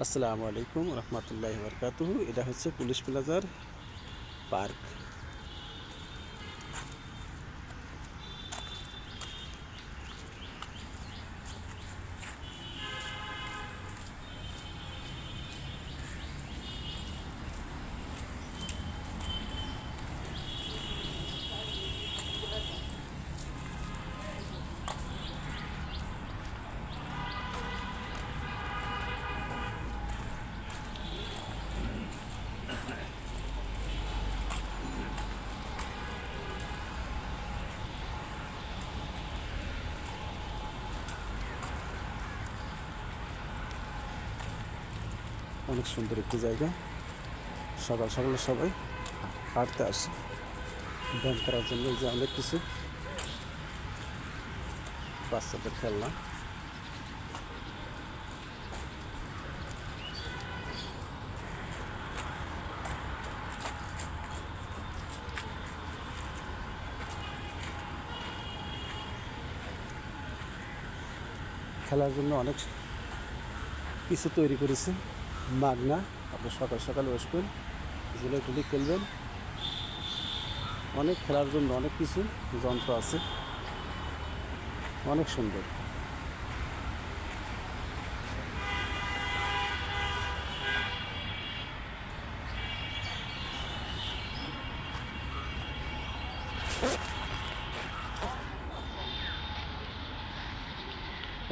আসসালামু আলাইকুম রহমতুল্লাহি বারকাতুহু। এটা হচ্ছে পুলিশ প্লাজার পার্ক। অনেক সুন্দর একটি জায়গা। সকাল সকালে সবাই হাঁটতে আসে ব্যায়াম করার জন্য। এই যে অনেক কিছু বাচ্চাদের খেলনা। খেলার জন্য অনেক কিছু তৈরি করেছে মাগনা। আপনি সকাল সকালে আসবেন, ঝুলাঝুলি খেলবেন। অনেক খেলার জন্য অনেক কিছু যন্ত্র আছে, অনেক সুন্দর।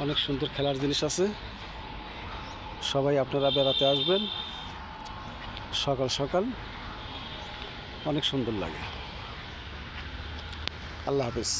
অনেক সুন্দর খেলার জিনিস আছে। সবাই আপনারা বেড়াতে আসবেন সকাল সকাল, অনেক সুন্দর লাগে। আল্লাহ হাফেজ।